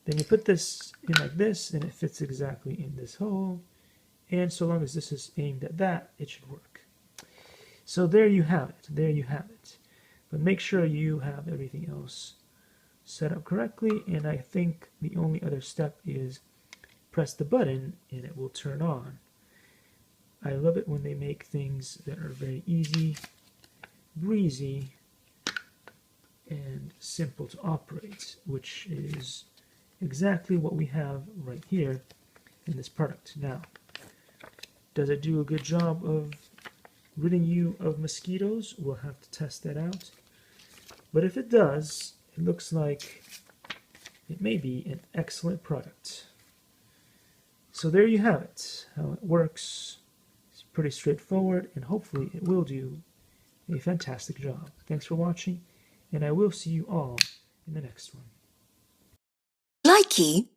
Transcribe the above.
Then you put this in like this, and it fits exactly in this hole. And so long as this is aimed at that, it should work. So there you have it. There you have it. But make sure you have everything else set up correctly. And I think the only other step is press the button and it will turn on. I love it when they make things that are very easy, breezy, and simple to operate, which is exactly what we have right here in this product. Now, does it do a good job of ridding you of mosquitoes? We'll have to test that out. But if it does, it looks like it may be an excellent product. So there you have it, how it works. It's pretty straightforward, and hopefully it will do a fantastic job. Thanks for watching, and I will see you all in the next one. Likey.